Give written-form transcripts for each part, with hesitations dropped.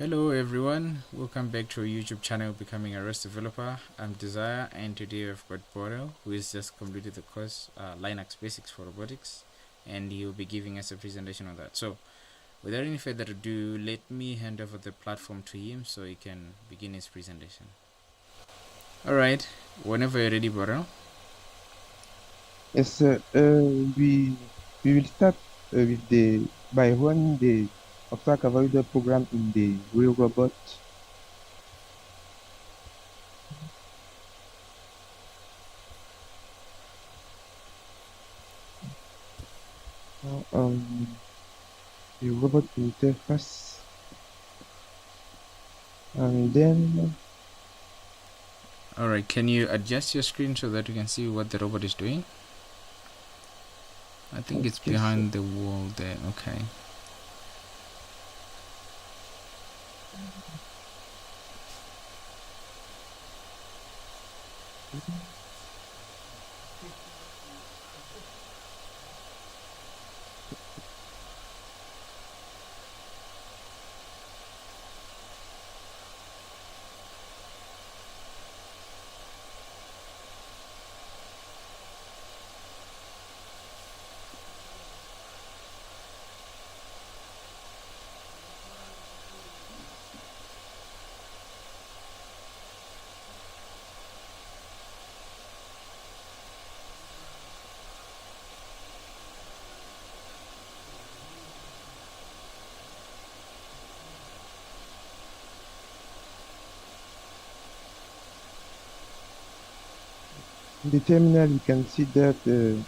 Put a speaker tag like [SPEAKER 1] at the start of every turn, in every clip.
[SPEAKER 1] Hello everyone, welcome back to our YouTube channel Becoming a REST Developer. I'm Desire, and today we've got Borel, who has just completed the course Linux Basics for Robotics, and he'll be giving us a presentation on that. So without any further ado, let me hand over the platform to him so he can begin his presentation. Alright, whenever you're ready, Borel.
[SPEAKER 2] Yes, sir. We will start by running the obstacle avoider program in the real robot. The robot interface, and then
[SPEAKER 1] Alright, can you adjust your screen so that you can see what the robot is doing? I think it's
[SPEAKER 2] yes, sir.
[SPEAKER 1] behind the wall there. Okay.
[SPEAKER 2] In the terminal you can see that the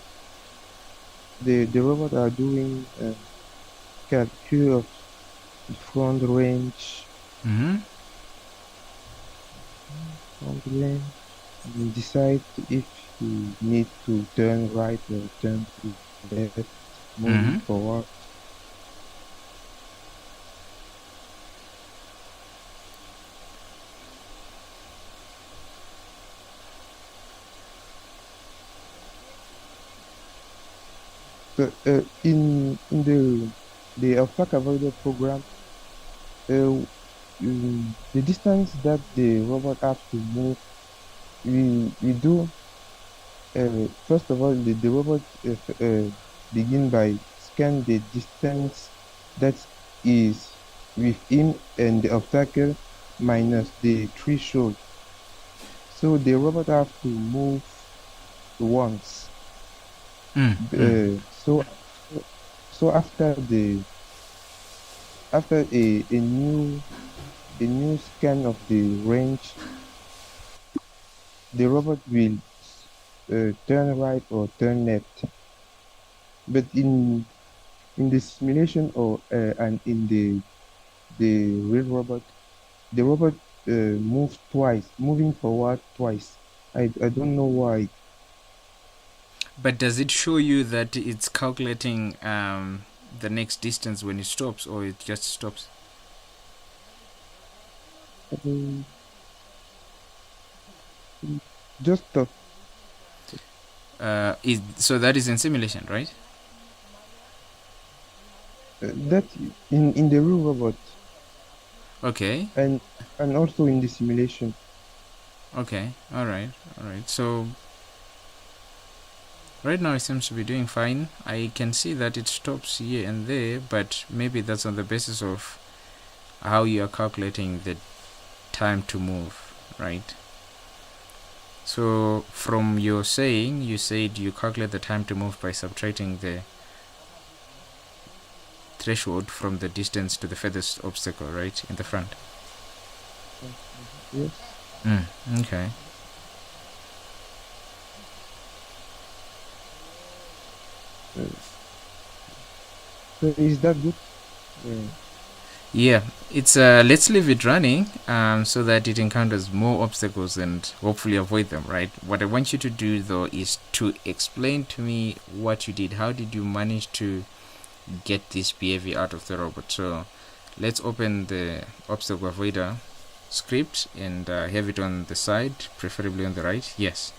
[SPEAKER 2] robot are doing calculation of the front range, and decide if you need to turn right or turn to left, moving forward. So in the obstacle avoider program, the distance that the robot has to move, we do first of all the robot begin by scan the distance that is within and the obstacle minus the threshold. So the robot have to move once. So after a new scan of the range, the robot will turn right or turn left. But in the simulation or and in the real robot, the robot moves twice, moving forward twice. I don't know why.
[SPEAKER 1] But does it show you that it's calculating the next distance when it stops, or it just stops?
[SPEAKER 2] Just stop.
[SPEAKER 1] So that is in simulation, right?
[SPEAKER 2] That in the real robot.
[SPEAKER 1] Okay.
[SPEAKER 2] And also in the simulation.
[SPEAKER 1] Okay. All right. So right now it seems to be doing fine. I can see that it stops here and there, but maybe that's on the basis of how you are calculating the time to move, right? So from your saying, you said you calculate the time to move by subtracting the threshold from the distance to the furthest obstacle, right, in the front.
[SPEAKER 2] Yes.
[SPEAKER 1] Okay.
[SPEAKER 2] So is that good?
[SPEAKER 1] Yeah, it's let's leave it running so that it encounters more obstacles and hopefully avoid them, right? What I want you to do though is to explain to me what you did. How did you manage to get this behavior out of the robot? So let's open the obstacle avoider script and have it on the side, preferably on the right. Yes,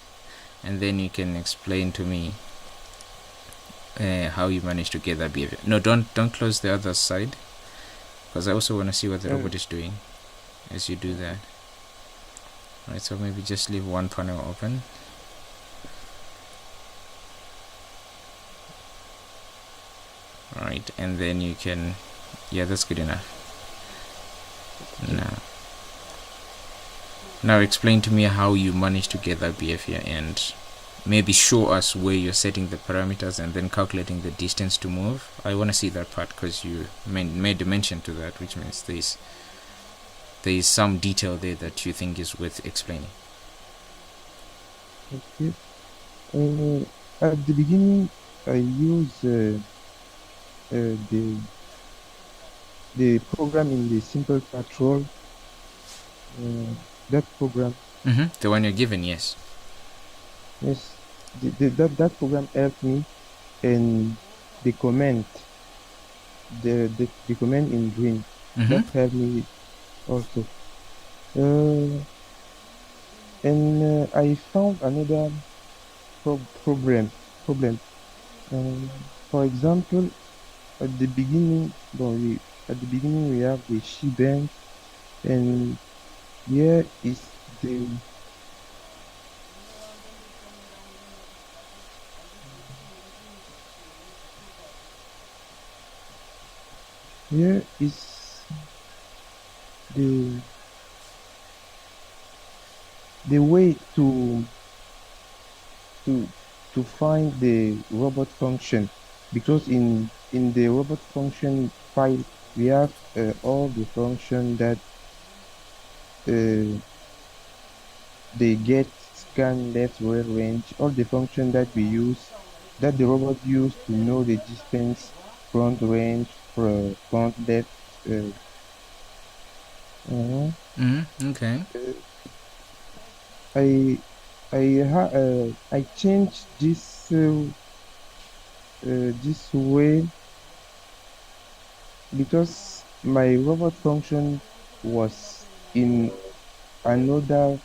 [SPEAKER 1] and then you can explain to me how you managed to get that behavior. No, don't close the other side, because I also want to see what the
[SPEAKER 2] Uh,
[SPEAKER 1] robot is doing as you do that. Right, so maybe just leave one panel open. Right, and then you can, yeah, that's good enough.
[SPEAKER 2] okay.
[SPEAKER 1] Now explain to me how you manage to get that behavior, and maybe show us where you're setting the parameters and then calculating the distance to move. I want to see that part because you made a mention to that, which means there is some detail there that you think is worth explaining.
[SPEAKER 2] Okay. Uh, at the beginning, I use the program in the simple patrol. That program,
[SPEAKER 1] The one you're given, yes.
[SPEAKER 2] yes, that program helped me, and the comment, the comment in green,
[SPEAKER 1] Mm-hmm.
[SPEAKER 2] that helped me also. Uh, and I found another problem. For example, at the beginning, at the beginning we have the shebang, and here is the here is the the way to to find the robot function, because in the robot function file we have all the function that uh, they get, scan, left, right, range, all the function that we use, that the robot use to know the distance, front range, front left. Uh, uh,
[SPEAKER 1] Okay.
[SPEAKER 2] uh, I changed this way because my robot function was in another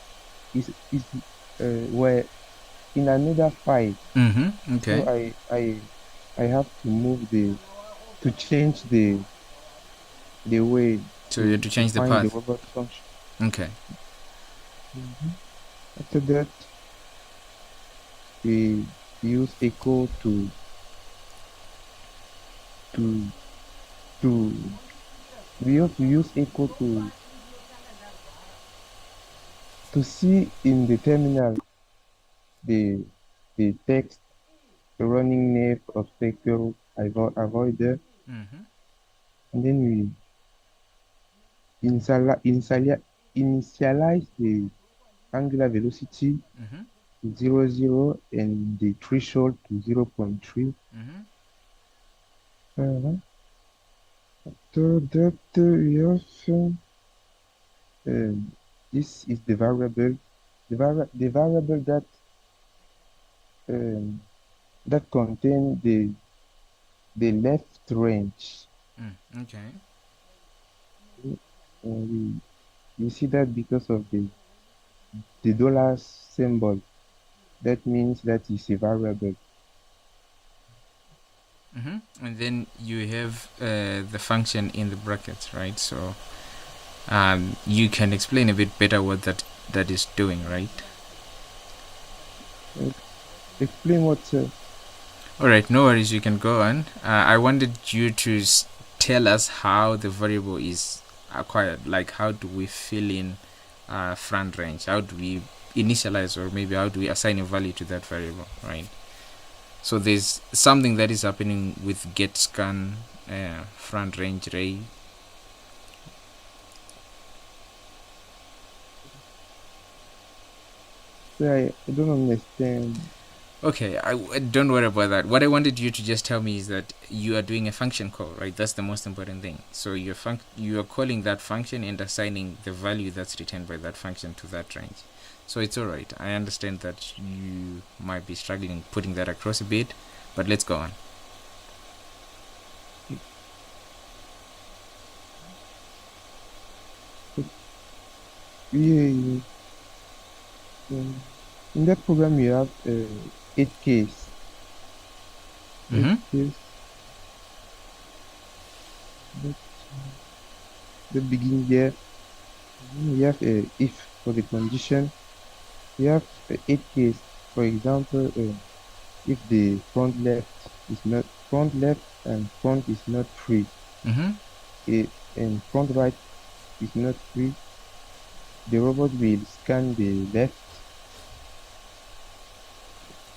[SPEAKER 2] is were in another file.
[SPEAKER 1] Okay.
[SPEAKER 2] So I have to move to change the way
[SPEAKER 1] So you have to
[SPEAKER 2] to
[SPEAKER 1] change the
[SPEAKER 2] find the
[SPEAKER 1] path.
[SPEAKER 2] robot function.
[SPEAKER 1] Okay.
[SPEAKER 2] Mhm. After that, we use echo to to we have to use echo to see in the terminal the the text, the running nav, obstacle, avoider,
[SPEAKER 1] Mm-hmm.
[SPEAKER 2] and then we initialize the angular velocity
[SPEAKER 1] Mm-hmm.
[SPEAKER 2] to 0, 0, and the threshold to 0.3.
[SPEAKER 1] Mm-hmm.
[SPEAKER 2] Uh, after that, we have this is the variable, the variable um, that contain the left range.
[SPEAKER 1] Okay.
[SPEAKER 2] We see that because of the dollar symbol. That means that is a variable.
[SPEAKER 1] And then you have the function in the brackets, right? So you can explain a bit better what that is doing, right?
[SPEAKER 2] Uh, explain what,
[SPEAKER 1] All right, no worries. You can go on. I wanted you to tell us how the variable is acquired. Like, how do we fill in front range? How do we initialize, or maybe how do we assign a value to that variable, right? So there's something that is happening with get scan front range ray.
[SPEAKER 2] I don't understand.
[SPEAKER 1] Okay, I don't worry about that. What I wanted you to just tell me is that you are doing a function call, right? That's the most important thing. So you are calling that function and assigning the value that's returned by that function to that range. So it's all right. I understand that you might be struggling putting that across a bit, but let's go on.
[SPEAKER 2] Yeah, in that program, you have eight case. Eight
[SPEAKER 1] Mm-hmm.
[SPEAKER 2] case. the begin here. We have if for the condition. We have eight case. For example, if the front left and front is not free,
[SPEAKER 1] Mm-hmm.
[SPEAKER 2] and front right is not free, the robot will scan the left.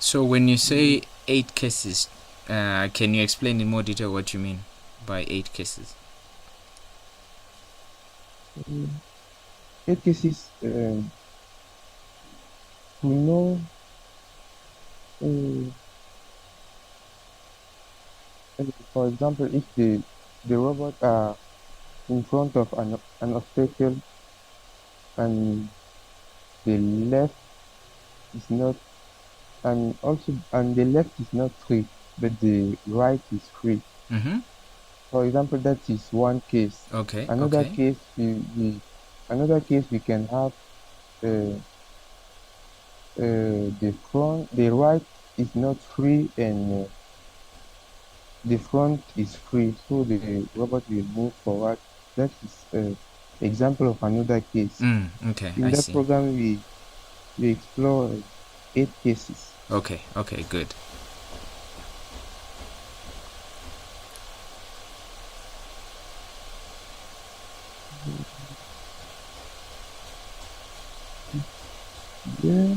[SPEAKER 1] So when you
[SPEAKER 2] Mm,
[SPEAKER 1] say 8 cases, can you explain in more detail what you mean by 8 cases?
[SPEAKER 2] mm, Eight cases. To know. Uh, for example, if the robot are in front of an obstacle and the left is not, and the left is not free, but the right is free.
[SPEAKER 1] Mm-hmm.
[SPEAKER 2] For example, that is one case.
[SPEAKER 1] Okay,
[SPEAKER 2] Another
[SPEAKER 1] okay.
[SPEAKER 2] case we can have uh, the right is not free and the front is free, so the robot will move forward. That is example of another case.
[SPEAKER 1] Okay,
[SPEAKER 2] In
[SPEAKER 1] I
[SPEAKER 2] that
[SPEAKER 1] see.
[SPEAKER 2] program, we explore eight cases.
[SPEAKER 1] Okay, okay, good.
[SPEAKER 2] Yeah,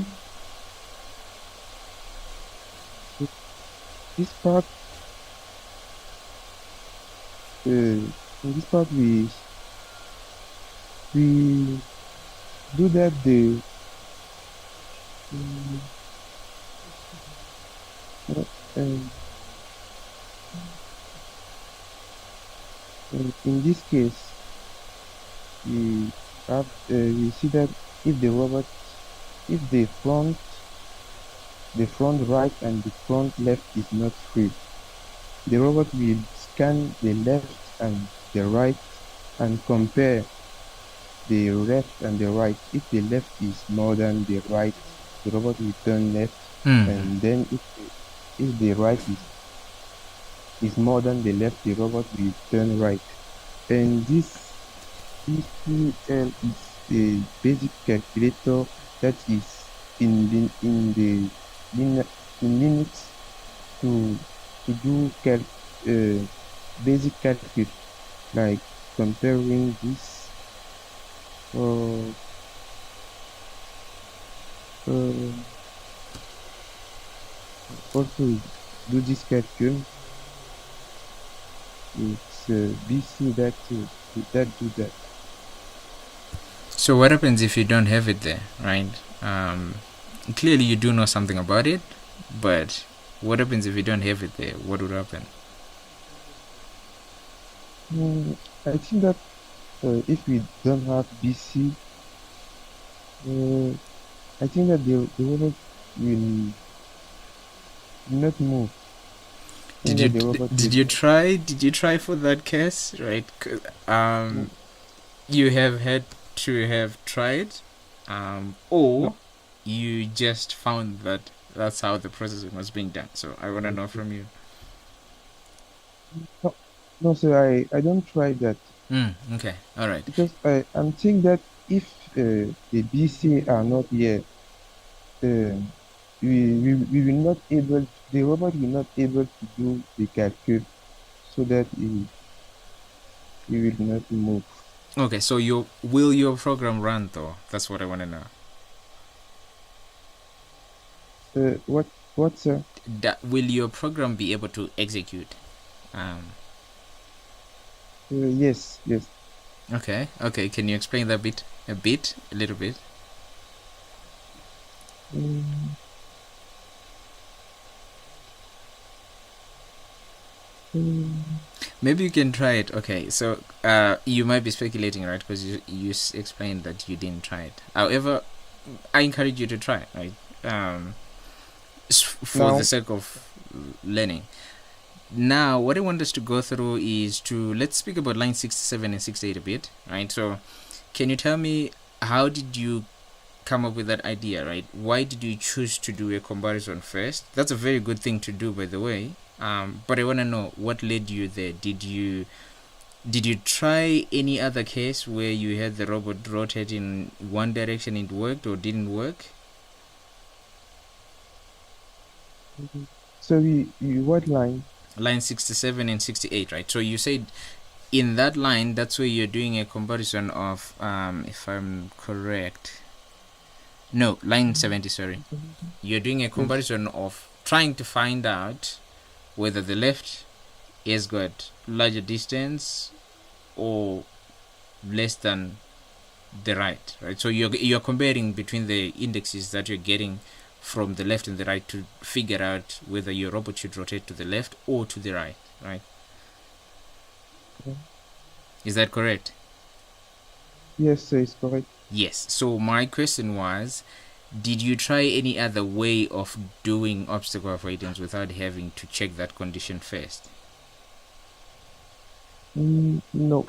[SPEAKER 2] this part, in this part, we do that um, uh, um, in this case, we we see that if the robot, if the front right and the front left is not free, the robot will scan the left and the right and compare the left and the right. If the left is more than the right, the robot will turn left,
[SPEAKER 1] Mm-hmm.
[SPEAKER 2] and then if the right is more than the left, the robot will turn right. And this PCL is a basic calculator that is in the in Linux to do uh, basic calculus like comparing this or uh, also do this calculus. It's BC that do that.
[SPEAKER 1] So what happens if you don't have it there, right? Clearly you do know something about it, but what happens if you don't have it there? What would happen?
[SPEAKER 2] I think that if we don't have BC, uh, I think that the robot will not move. I think
[SPEAKER 1] Did you
[SPEAKER 2] that the robot
[SPEAKER 1] did
[SPEAKER 2] will.
[SPEAKER 1] you try? Did you try for that case, right?
[SPEAKER 2] No,
[SPEAKER 1] You have had to have tried,
[SPEAKER 2] no,
[SPEAKER 1] or you just found that that's how the processing was being done. So I want to know from you.
[SPEAKER 2] no, no, sir. I don't try that
[SPEAKER 1] Okay. All right.
[SPEAKER 2] because I'm saying that if the BC are not here, uh, we will not able. The robot will not able to do the calculus so that he will not move.
[SPEAKER 1] Okay. So your program run though? That's what I want to know.
[SPEAKER 2] What, sir?
[SPEAKER 1] Will your program be able to execute? Um,
[SPEAKER 2] Yes, yes.
[SPEAKER 1] okay. Okay. Can you explain that bit? A little bit.
[SPEAKER 2] Mm, mm,
[SPEAKER 1] Maybe you can try it. Okay, so you might be speculating, right? Because you explained that you didn't try it. However, I encourage you to try, right? Um, for the
[SPEAKER 2] Now,
[SPEAKER 1] sake of learning. Now, what I want us to go through is to let's speak about line 67 and 68 a bit, right? So, can you tell me how did you come up with that idea, right? Why did you choose to do a comparison first? That's a very good thing to do, by the way. But I want to know what led you there. Did you try any other case where you had the robot rotate in one direction, it worked or didn't work?
[SPEAKER 2] Mhm. So what line?
[SPEAKER 1] Line 67 and 68, right? So you said in that line, that's where you're doing a comparison of, if I'm correct, no, line 70, sorry. You're doing a
[SPEAKER 2] Yes.
[SPEAKER 1] comparison of trying to find out whether the left has got larger distance or less than the right, right? So you're comparing between the indexes that you're getting from the left and the right to figure out whether your robot should rotate to the left or to the right, right?
[SPEAKER 2] Yeah.
[SPEAKER 1] Is that correct?
[SPEAKER 2] Yes, sir, it's correct.
[SPEAKER 1] Yes. So my question was, did you try any other way of doing obstacle avoidance without having to check that condition first?
[SPEAKER 2] No.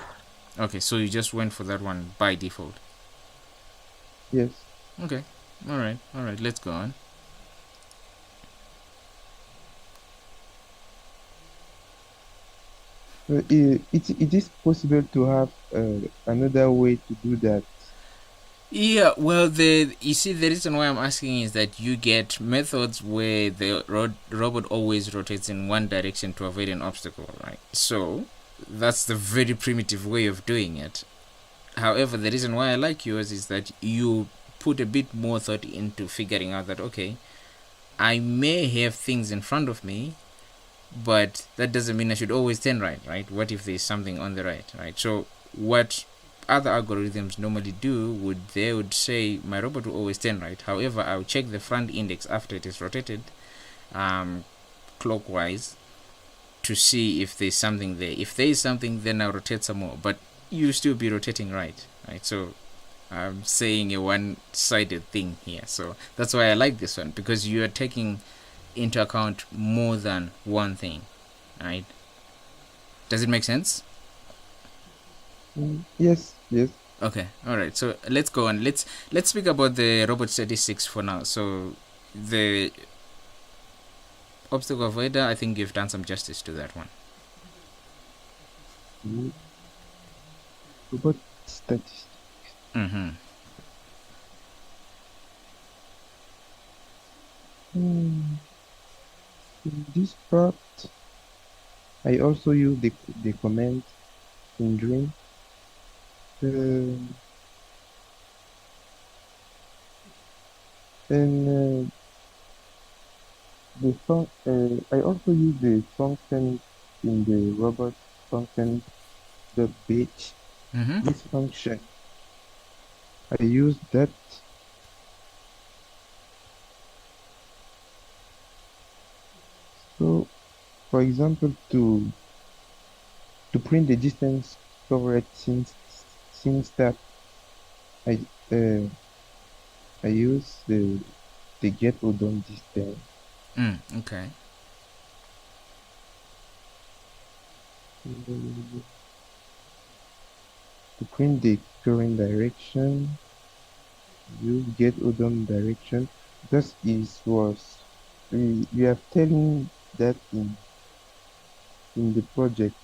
[SPEAKER 1] Okay, so you just went for that one by default.
[SPEAKER 2] Yes.
[SPEAKER 1] Okay. All right, let's go on.
[SPEAKER 2] It is possible to have another way to do that.
[SPEAKER 1] Yeah, well, the you see the reason why I'm asking is that you get methods where the robot always rotates in one direction to avoid an obstacle, right? So that's the very primitive way of doing it. However, the reason why I like yours is that you put a bit more thought into figuring out that okay, I may have things in front of me, but that doesn't mean I should always turn right, right? What if there's something on the right, right? So what other algorithms normally do would they would say my robot will always turn right. However, I'll check the front index after it is rotated, um, clockwise to see if there's something there. If there is something, then I'll rotate some more. But you still be rotating right, right? So I'm saying a one-sided thing here. So that's why I like this one because you are taking into account more than one thing, right? Does it make sense?
[SPEAKER 2] Yes, yes.
[SPEAKER 1] Okay, all right. So let's go on. Let's speak about the robot statistics for now. So the obstacle avoider, I think you've done some justice to that one.
[SPEAKER 2] Mm, Robot statistics.
[SPEAKER 1] Mm-hmm.
[SPEAKER 2] Hmm, In this part, I also use the command in Dream. Uh, and I also use the function in the robot function the page.
[SPEAKER 1] Mm-hmm.
[SPEAKER 2] This function, I use that. So, for example, to print the distance covered since that I uh, I use the get odon distance.
[SPEAKER 1] Okay.
[SPEAKER 2] uh, To print the current direction, use get odon direction. This is was we have telling that in the project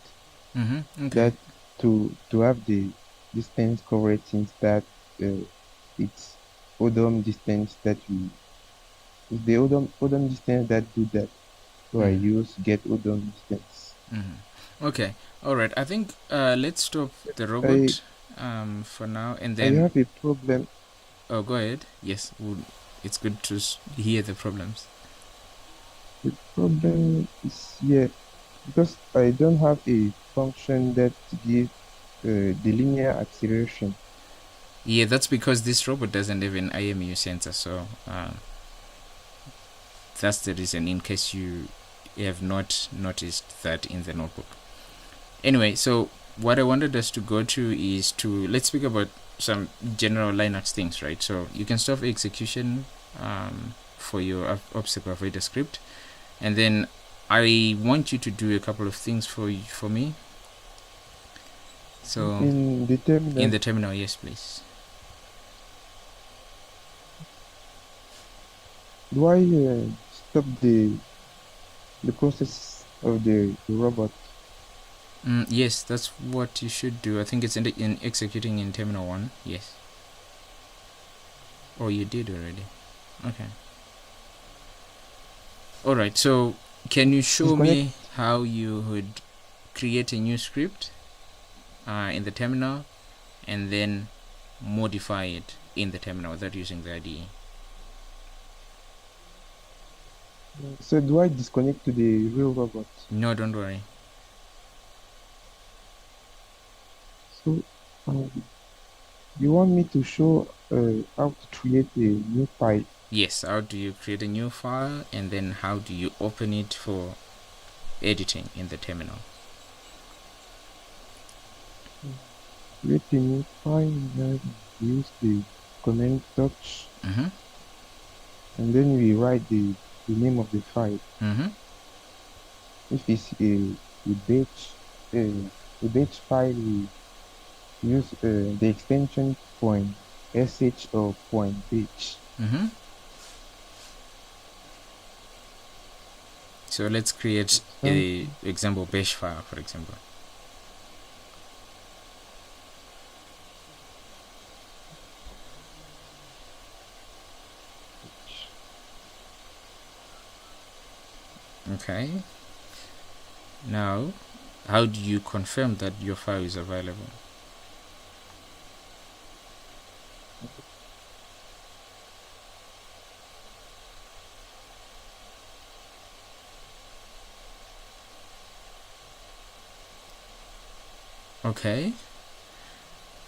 [SPEAKER 1] Mm-hmm. Okay.
[SPEAKER 2] that to have the distance covered since that it's odom distance that we it's the odom distance that do that. So I
[SPEAKER 1] Mm-hmm.
[SPEAKER 2] use get odom distance.
[SPEAKER 1] Mm-hmm. Okay. All right. I think let's stop the
[SPEAKER 2] I
[SPEAKER 1] robot for now, and
[SPEAKER 2] I
[SPEAKER 1] then
[SPEAKER 2] have a problem.
[SPEAKER 1] oh, go ahead. Yes, it's good to hear the problems.
[SPEAKER 2] The problem is here because I don't have a function that give the linear acceleration.
[SPEAKER 1] Yeah, that's because this robot doesn't have an IMU sensor, so that's the reason. In case you have not noticed that in the notebook. Anyway, so what I wanted us to go to is to let's speak about some general Linux things, right? So you can stop execution for your obstacle avoider script, and then I want you to do a couple of things for me. So
[SPEAKER 2] In the
[SPEAKER 1] in
[SPEAKER 2] terminal,
[SPEAKER 1] the terminal, yes, please.
[SPEAKER 2] do I stop the process of the robot?
[SPEAKER 1] Yes, that's what you should do. I think it's in executing in terminal 1. Yes. Oh, you did already. Okay. Alright, so can you show
[SPEAKER 2] Disconnect.
[SPEAKER 1] me how you would create a new script in the terminal and then modify it in the terminal without using the IDE?
[SPEAKER 2] So do I disconnect to the real robot?
[SPEAKER 1] No, don't worry.
[SPEAKER 2] So you want me to show how to create a new file?
[SPEAKER 1] Yes, how do you create a new file and then how do you open it for editing in the terminal?
[SPEAKER 2] Create a new file, then use the command touch,
[SPEAKER 1] Mm-hmm.
[SPEAKER 2] and then we write the name of the file.
[SPEAKER 1] Mm-hmm.
[SPEAKER 2] If it's a batch file, we use the extension .sh or .batch.
[SPEAKER 1] Mm-hmm. So let's create a example bash file, for example. Okay. Now, how do you confirm that your file is available? Okay.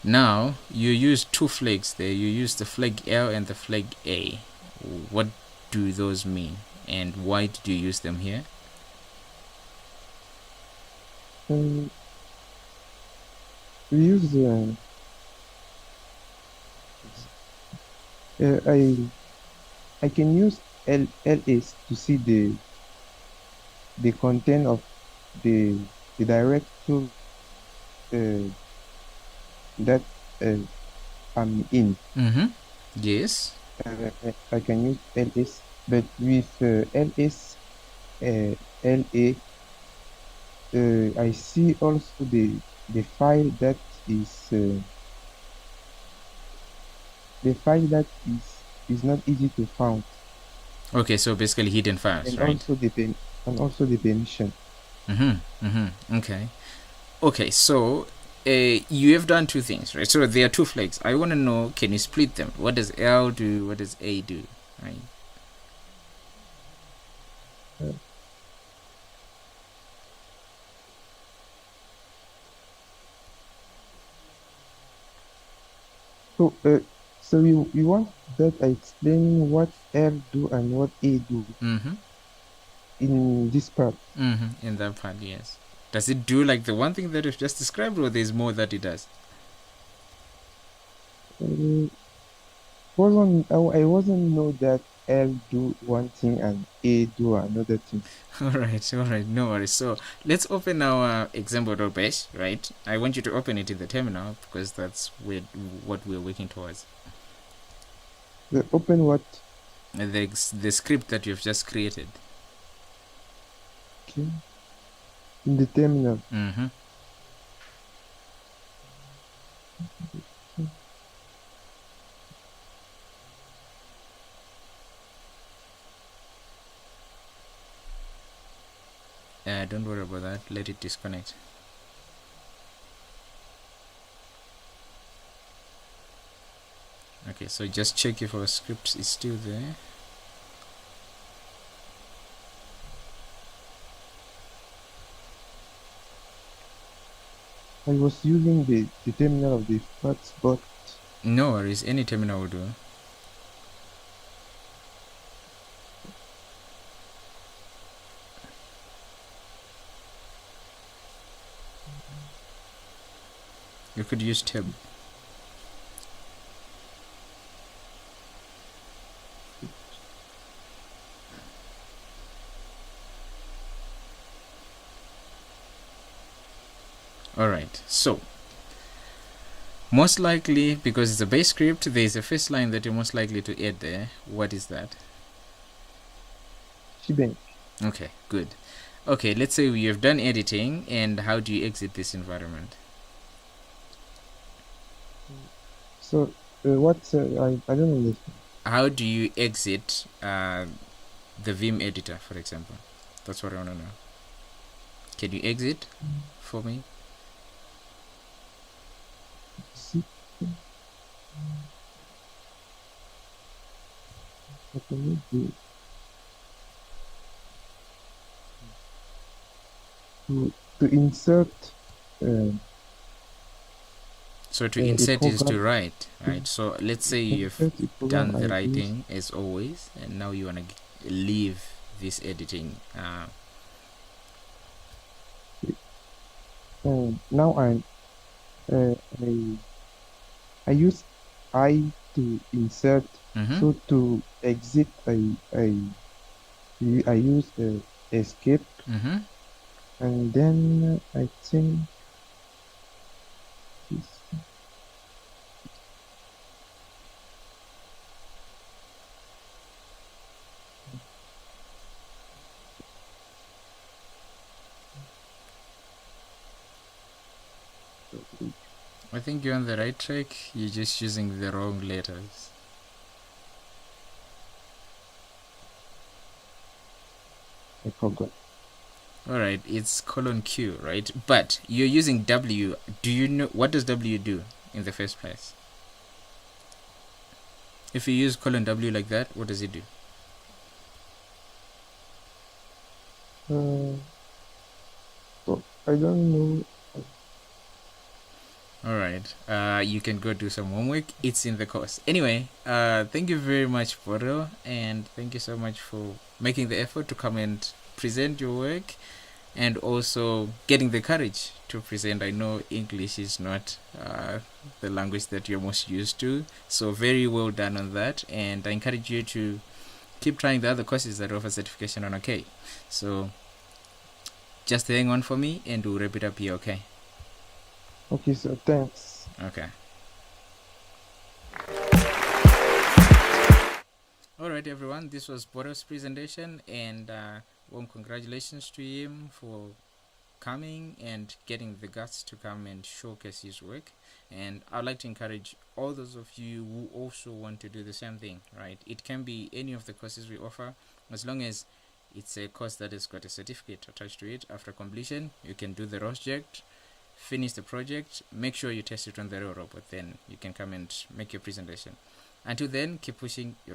[SPEAKER 1] Now, you use two flags there. You use the flag L and the flag A. What do those mean? And why did you use them here?
[SPEAKER 2] We use I can use ls to see the content of the directory that I'm in.
[SPEAKER 1] Mm-hmm. Yes.
[SPEAKER 2] I can use ls, but with ls la, I see also the file that is not easy to find,
[SPEAKER 1] Okay, so basically hidden files,
[SPEAKER 2] and
[SPEAKER 1] right?
[SPEAKER 2] also the permission.
[SPEAKER 1] Mm-hmm. Mm-hmm. Okay. Okay, so you have done two things, right? So there are two flags. I want to know, can you split them? What does L do? What does A do? Right?
[SPEAKER 2] Uh, so you want that I explain what L do and what A do
[SPEAKER 1] Mm-hmm.
[SPEAKER 2] in this part?
[SPEAKER 1] Mm-hmm. In that part, yes. Does it do like the one thing that you've just described, or there's more that it does?
[SPEAKER 2] Uh, I wasn't know that L do one thing and A do another thing.
[SPEAKER 1] All right, no worries. So let's open our example.bash, right? I want you to open it in the terminal because that's what we're working towards.
[SPEAKER 2] Open what?
[SPEAKER 1] The script that you've just created.
[SPEAKER 2] Okay. In the terminal.
[SPEAKER 1] Mm-hmm. Don't worry about that. Let it disconnect. Okay, so just check if our script is still there.
[SPEAKER 2] I was using the terminal of the hotspot.
[SPEAKER 1] No worries, any terminal will do. You could use tab. Alright, so most likely, because it's a base script, there is a first line that you're most likely to add there. What is that?
[SPEAKER 2] Shebang.
[SPEAKER 1] Okay, good. Okay, let's say we have done editing, and how do you exit this environment?
[SPEAKER 2] So, what's I don't understand.
[SPEAKER 1] How do you exit the Vim editor, for example? That's what I want to know. Can you exit for me?
[SPEAKER 2] See, what can you do to insert uh,
[SPEAKER 1] So to
[SPEAKER 2] a
[SPEAKER 1] insert is to
[SPEAKER 2] program
[SPEAKER 1] write,
[SPEAKER 2] to,
[SPEAKER 1] right? So let's say
[SPEAKER 2] to
[SPEAKER 1] you've
[SPEAKER 2] insert a program
[SPEAKER 1] done the
[SPEAKER 2] I use.
[SPEAKER 1] writing as always, and now you want to leave this editing.
[SPEAKER 2] Now uh, I I use I to insert.
[SPEAKER 1] Mm-hmm.
[SPEAKER 2] So to exit, I use escape,
[SPEAKER 1] Mm-hmm.
[SPEAKER 2] and then I think this.
[SPEAKER 1] I think you're on the right track. You're just using the wrong letters.
[SPEAKER 2] I forgot.
[SPEAKER 1] All right, it's colon Q, right? But you're using W. Do you know what does W do in the first place? If you use colon W like that, what does it do?
[SPEAKER 2] Uh, so I don't know.
[SPEAKER 1] All right. You can go do some homework. It's in the course. Anyway, thank you very much, Borel, and thank you so much for making the effort to come and present your work, and also getting the courage to present. I know English is not the language that you're most used to, so very well done on that. And I encourage you to keep trying the other courses that offer certification on OK. So just hang on for me, and we'll wrap it up here. Okay.
[SPEAKER 2] Okay, so thanks.
[SPEAKER 1] Okay. All right, everyone. This was Borel's presentation, and warm congratulations to him for coming and getting the guts to come and showcase his work. And I'd like to encourage all those of you who also want to do the same thing, right? It can be any of the courses we offer, as long as it's a course that has got a certificate attached to it. After completion, you can do the project, finish the project, make sure you test it on the real robot, then you can come and make your presentation. Until then, keep pushing your